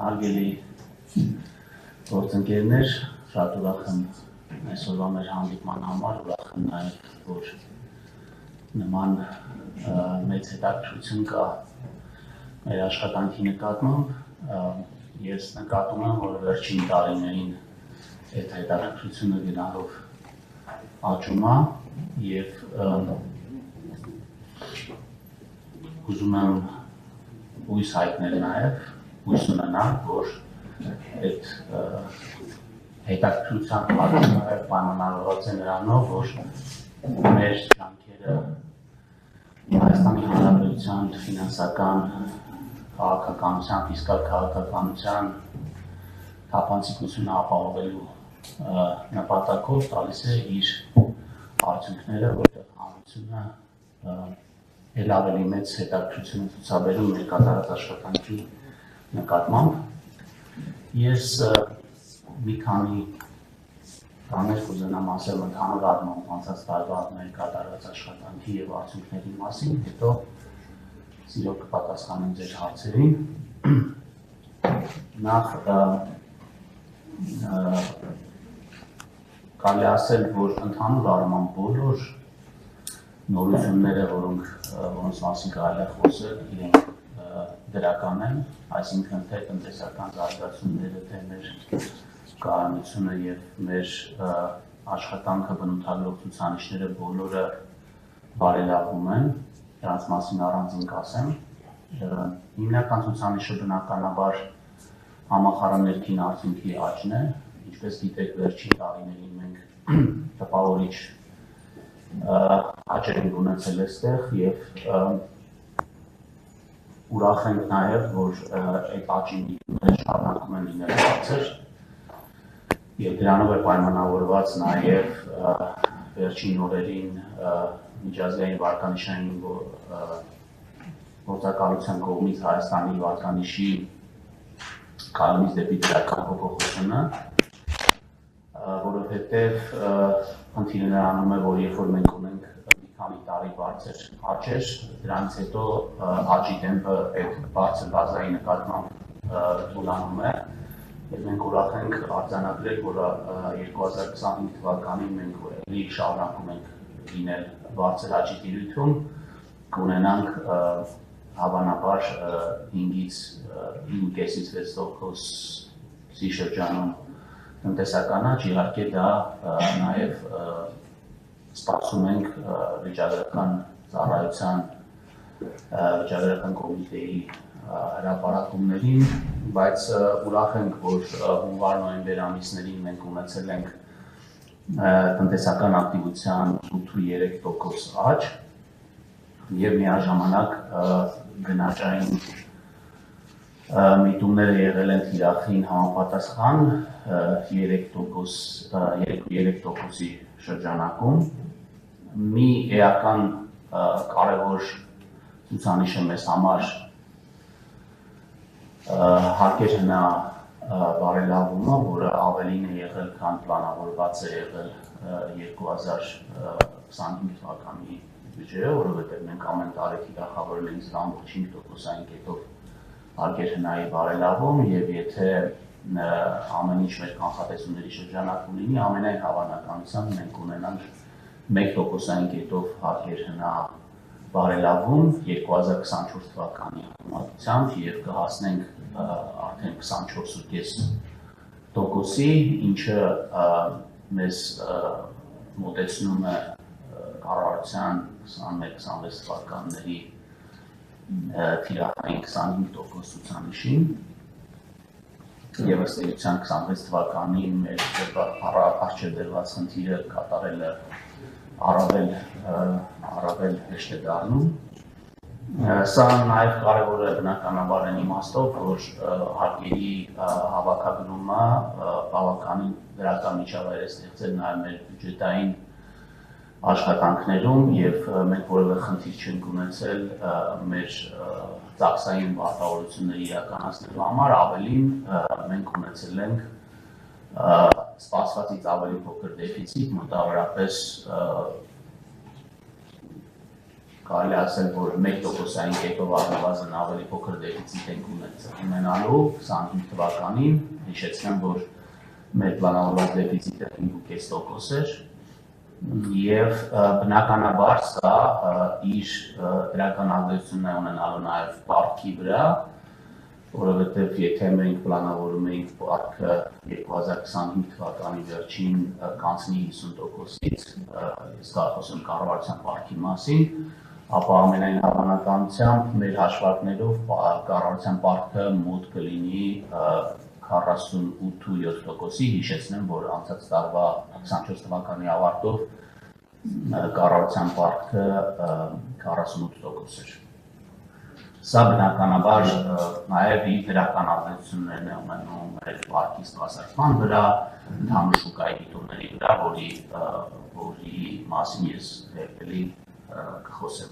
Հարգելի գործընկերներ, շատ ուրախ եմ այսօրվա մեր հանդիպման համար, ուրախ եմ նաև, որ նման մեծ հետաքրքրություն կա մեր աշխատանքի նկատմամբ, ես նկատում եմ, որ վերջին տարիներին այդ հետաքրքրությունը գնալով աճում է և ուզում եմ հույս հայտնել նաև, հույս ունենալ, որ այդ հետաքրքրության աճումը պայմանավորված է նրանով, որ մեր ջանքերը Հայաստանի Հանրապետության ֆինանսական քաղաքականության, ֆիսկալ քաղաքականության թափանցիկությունը ապահովելու նպատակով տալիս է իր արդյունքները, որտեղ հանրությունը էլ ավելի մեծ հետաքրքրություն ցուցաբերում մեր կատարած աշխատանքի նկատմամբ։ Ես մի քանի բաներ կուզենամ ասել ընդհանուր առմամբ անցած տարվա մեր կատարած աշխատանքի և արդյունքների մասին, հետո սիրով կպատասխանեմ ձեր հարցերին։ Նախ կարելի ասել, որ ընդհանուր առմամբ բոլոր նորությունները, որոնց մասին կարելի է խոսել, իրենք դրական են, այսինքն թե տնտեսական զարգացումները, թե մեր կայունությունը և մեր աշխատանքը բնութագրող ցուցանիշները բոլորը բարելավում են, դրանց մասին առանձին կասեմ։ Հիմնական ցուցանիշը բնականաբար համախառն արդյունքի աճն է, ինչպես գիտեք, վերջին տարիներին մենք տպավորիչ աճ ենք ունեցել այստեղ և ուրախ ենք նաև, որ այդ աճի միտումները շարունակում են լինել բարձր և դրանով է պայմանավորված նաև վերջին օրերին միջազգային վարկանիշային գործակալության կողմից Հայաստանի վարկանիշի կայունից դեպի դրական փոփոխությունը, որովհետև խնդիրը նրանում է, որ երբ որ մենք ունենք մի քանի տարի բարձր աճեր, դրանից հետո աճի տեմպը այդ բարձր բազայի նկատմամբ թուլանում է, և մենք ուրախ ենք արձանագրել, որ 2025 թվականին մենք էլի շարունակում ենք լինել բարձր աճի տիրույթում, կունենանք հավանաբար 5-ից 5,5-6% շրջանում տնտեսական աճ, իհարկե դա նաև սպասում ենք վիճակագրական ծառայության վիճակագրական կոմիտեի հրապարակումներին, բայց ուրախ ենք, որ հունվար-նոյեմբեր ամիսներին մենք ունեցել ենք տնտեսական ակտիվության 8,3% աճ և միաժամանակ գնաճային միտումները եղել են թիրախին համապատասխան 3,3%-ի շրջանակում։ Մի էական կարևոր ցուցանիշը մեզ համար հարկերհնա բարելավումը, որը ավելին է եղել, քան պլանավորված է եղել 2025 թվականի բյուջեով, որովհետև մենք ամեն տարի թիրախավորել ենք 0,5%-ային կետով հարկերհնայի բարելավում և եթե ամեն ինչ մեր կանխատեսումների շրջանակում լինի, ամենայն հավանականությամբ մենք ունենանք 1%-ային կետով հարկերհնա բարելավում 2024 թվականի համեմատությամբ և կհասնենք արդեն 24,5%-ի, ինչը մեզ մոտեցնում է կառավարության 21-26 թվականների թիրախային 25% ցուցանիշին և ըստ էության 26 թվականին մեր առջև դրված խնդիրը կատարելը առավել հեշտ է դառնում։ Սա նաև կարևոր է բնականաբար այն իմաստով, որ հարկերի հավաքագրումը բավականին դրական միջավայր է ստեղծել նաև մեր բյուջետային աշխատանքներում և մենք որևէ խնդիր չենք ունեցել մեր ծախսային պարտավորությունների իրականացնելու համար, ավելին մենք ունեցել ենք սպասվածից ավելի փոքր դեֆիցիտ, մոտավորապես կարելի ասել, որ 1%-ային կերպով առնվազն ավելի փոքր դեֆիցիտ ենք ունենալու 25 թվականին, հիշեցնեմ, որ մեր պլանավորված դեֆիցիտը 5.5% էր, եւ բնականաբար սա իր դրական ազդեցություն է ունենալու նաեւ պարտքի վրա, որովհետեւ եթե մենք պլանավորում էինք պարտքը 2025 թվականի վերջին կանցնի 50%-ից, ես խոսում կառավարության պարտքի մասին, ապա ամենայն հավանականությամբ մեր հաշվարկներով կառավարության պարտքը մոտ կլինի 48.7%-ի, հիշեցնեմ, որ անցած տարվա 24 թվականի ավարտով կառավարության պարտքը 48% էր։ Սա բնականաբար նաև իր դրական ազդեցություններն է ունենում մեր պարտքի սպասարկման վրա, ընդհանուր շուկայի դիտումների վրա, որի մասին ես հետելի կխոսեմ։